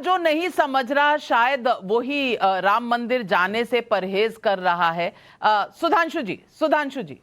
जो नहीं समझ रहा शायद वही राम मंदिर जाने से परहेज कर रहा है। सुधांशु जी।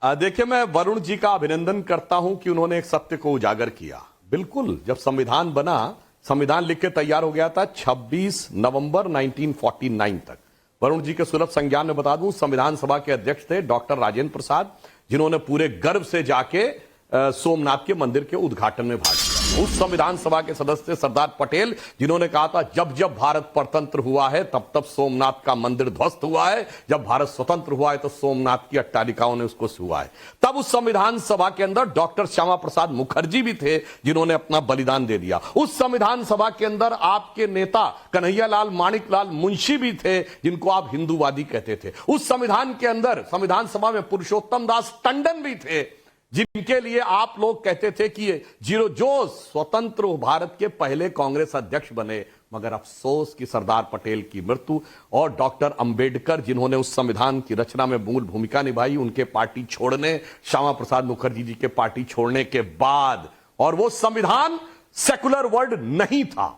देखिए, मैं वरुण जी का अभिनंदन करता हूं कि उन्होंने एक सत्य को उजागर किया। बिल्कुल, जब संविधान बना, संविधान लिख के तैयार हो गया था 26 नवंबर 1949 तक। वरुण जी के सुलभ संज्ञान में बता दूं, संविधान सभा के अध्यक्ष थे डॉक्टर राजेंद्र प्रसाद, जिन्होंने पूरे गर्व से जाके सोमनाथ के मंदिर के उद्घाटन में भाग लिया। उस संविधान सभा के सदस्य सरदार पटेल, जिन्होंने कहा था जब जब भारत परतंत्र हुआ है तब तब सोमनाथ का मंदिर ध्वस्त हुआ है, जब भारत स्वतंत्र हुआ है तो सोमनाथ की अट्टालिकाओं ने उसको छुआ है। तब उस संविधान सभा के अंदर डॉक्टर श्यामा प्रसाद मुखर्जी भी थे, जिन्होंने अपना बलिदान दे दिया। उस संविधान सभा के अंदर आपके नेता कन्हैयालाल माणिकलाल मुंशी भी थे, जिनको आप हिंदूवादी कहते थे। उस संविधान के अंदर संविधान सभा में पुरुषोत्तम दास टंडन भी थे, जिनके लिए आप लोग कहते थे कि जो स्वतंत्र भारत के पहले कांग्रेस अध्यक्ष बने। मगर अफसोस कि सरदार पटेल की मृत्यु और डॉक्टर अंबेडकर, जिन्होंने उस संविधान की रचना में मूल भूमिका निभाई, उनके पार्टी छोड़ने, श्यामा प्रसाद मुखर्जी जी के पार्टी छोड़ने के बाद, और वो संविधान सेकुलर वर्ड नहीं था।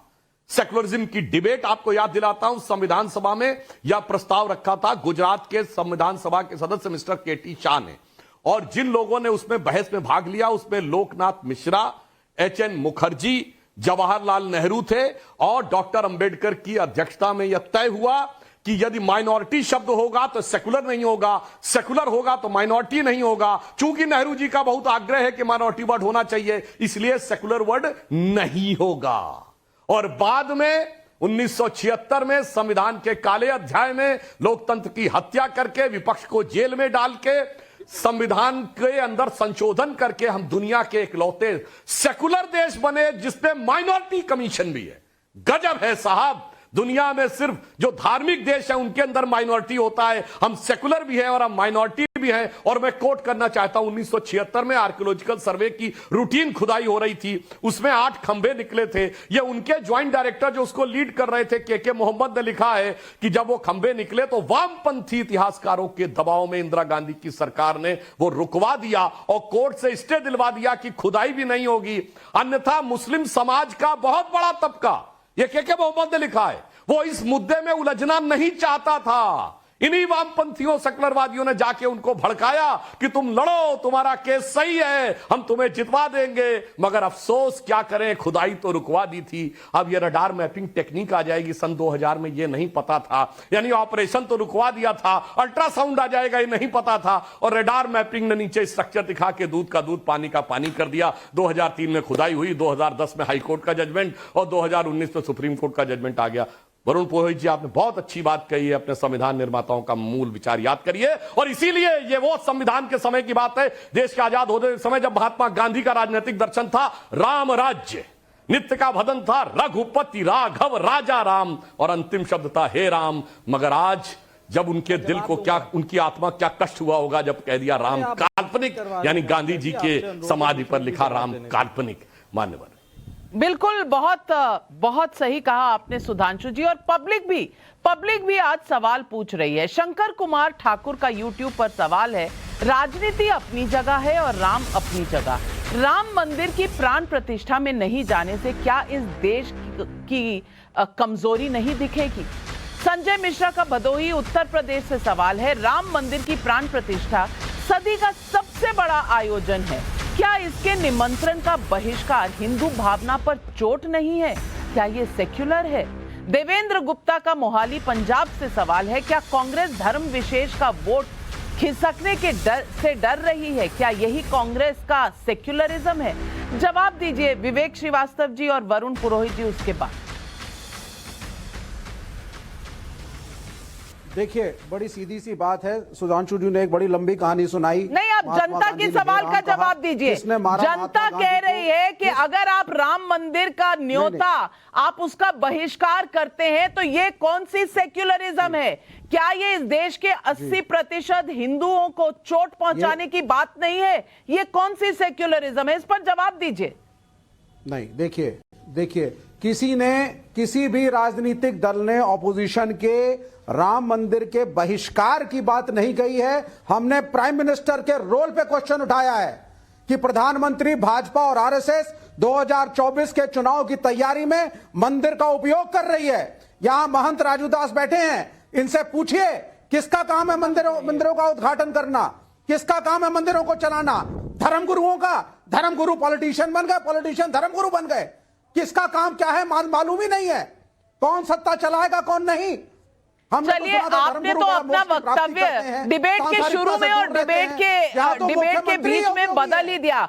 सेकुलरिज्म की डिबेट आपको याद दिलाता हूं, संविधान सभा में यह प्रस्ताव रखा था गुजरात के संविधान सभा के सदस्य मिस्टर केटी शाह ने, और जिन लोगों ने उसमें बहस में भाग लिया उसमें लोकनाथ मिश्रा, एचएन मुखर्जी, जवाहरलाल नेहरू थे, और डॉक्टर अंबेडकर की अध्यक्षता में यह तय हुआ कि यदि माइनॉरिटी शब्द होगा तो सेकुलर नहीं होगा, सेकुलर होगा तो माइनॉरिटी नहीं होगा। चूंकि नेहरू जी का बहुत आग्रह है कि माइनॉरिटी वर्ड होना चाहिए, इसलिए सेकुलर वर्ड नहीं होगा। और बाद में 1976 में संविधान के काले अध्याय में लोकतंत्र की हत्या करके, विपक्ष को जेल में डाल के, संविधान के अंदर संशोधन करके हम दुनिया के इकलौते सेकुलर देश बने जिसमें माइनॉरिटी कमीशन भी है। गजब है साहब, दुनिया में सिर्फ जो धार्मिक देश है उनके अंदर माइनॉरिटी होता है। हम सेकुलर भी हैं और हम माइनॉरिटी भी हैं। और मैं कोट करना चाहता हूं, 1976 में आर्कियोलॉजिकल सर्वे की रूटीन खुदाई हो रही थी, उसमें 8 खंबे निकले थे। ये उनके ज्वाइंट डायरेक्टर जो उसको लीड कर रहे थे के मोहम्मद ने लिखा है कि जब वो खंबे निकले तो वामपंथी इतिहासकारों के दबाव में इंदिरा गांधी की सरकार ने वो रुकवा दिया और कोर्ट से स्टे दिलवा दिया कि खुदाई भी नहीं होगी, अन्यथा मुस्लिम समाज का बहुत बड़ा तबका, ये के मोहम्मद ने लिखा है, वो इस मुद्दे में उलझना नहीं चाहता था। इन्हीं वामपंथियों सेकुलरवादियों ने जाके उनको भड़काया कि तुम लड़ो, तुम्हारा केस सही है, हम तुम्हें जितवा देंगे। मगर अफसोस क्या करें, खुदाई तो रुकवा दी थी। अब ये रडार मैपिंग टेक्निक आ जाएगी, सन 2000 में ये नहीं पता था। यानी ऑपरेशन तो रुकवा दिया था, अल्ट्रासाउंड आ जाएगा ये नहीं पता था, और रडार मैपिंग ने नीचे स्ट्रक्चर दिखा के दूध का दूध पानी का पानी कर दिया। 2003 में खुदाई हुई, 2010 में हाईकोर्ट का जजमेंट और 2019 में सुप्रीम कोर्ट का जजमेंट आ गया। वरुण पुरोहित जी, आपने बहुत अच्छी बात कही है, अपने संविधान निर्माताओं का मूल विचार याद करिए। और इसीलिए ये वो संविधान के समय की बात है, देश के आजाद होने के समय, जब महात्मा गांधी का राजनीतिक दर्शन था राम राज्य, नित्य का भजन था रघुपति राघव राजा राम, और अंतिम शब्द था हे राम। मगर आज जब उनके दिल को क्या, उनकी आत्मा क्या कष्ट हुआ होगा जब कह दिया राम काल्पनिक, यानी गांधी जी के समाधि पर लिखा राम काल्पनिक। मान्यवर, बिल्कुल, बहुत सही कहा आपने सुधांशु जी। और पब्लिक भी आज सवाल पूछ रही है। शंकर कुमार ठाकुर का यूट्यूब पर सवाल है, राजनीति अपनी जगह है और राम अपनी जगह। राम मंदिर की प्राण प्रतिष्ठा में नहीं जाने से क्या इस देश की कमजोरी नहीं दिखेगी? संजय मिश्रा का भदोही उत्तर प्रदेश से सवाल है, राम मंदिर की प्राण प्रतिष्ठा सदी का सबसे बड़ा आयोजन है, क्या इसके निमंत्रण का बहिष्कार हिंदू भावना पर चोट नहीं है? क्या ये सेक्युलर है? देवेंद्र गुप्ता का मोहाली पंजाब से सवाल है, क्या कांग्रेस धर्म विशेष का वोट खिसकने के डर से डर रही है? क्या यही कांग्रेस का सेक्युलरिज्म है? जवाब दीजिए विवेक श्रीवास्तव जी और वरुण पुरोहित जी उसके बाद। देखिए, बड़ी सीधी सी बात है, सुधांशु जी ने एक बड़ी लंबी कहानी सुनाई। नहीं, आप जनता की सवाल का जवाब दीजिए। जनता कह रही है कि अगर आप राम मंदिर का न्योता आप उसका बहिष्कार करते हैं तो ये कौन सी सेक्युलरिज्म है? क्या ये इस देश के 80% हिंदुओं को चोट पहुंचाने की बात नहीं है? ये कौन सी सेक्युलरिज्म है? इस पर जवाब दीजिए। नहीं, देखिए किसी भी राजनीतिक दल ने ऑपोजिशन के राम मंदिर के बहिष्कार की बात नहीं कही है। हमने प्राइम मिनिस्टर के रोल पे क्वेश्चन उठाया है कि प्रधानमंत्री भाजपा और आरएसएस 2024 के चुनाव की तैयारी में मंदिर का उपयोग कर रही है। यहां महंत राजूदास बैठे हैं, इनसे पूछिए किसका काम है मंदिरों का उद्घाटन करना, किसका काम है मंदिरों को चलाना? धर्मगुरुओं का। धर्मगुरु पॉलिटिशियन बन गए, पॉलिटिशियन धर्मगुरु बन गए। किसका काम क्या है मालूम ही नहीं है। कौन सत्ता चलाएगा कौन नहीं। चलिए, आपने तो अपना वक्तव्य डिबेट के शुरू में और डिबेट के बीच में बदल ही दिया।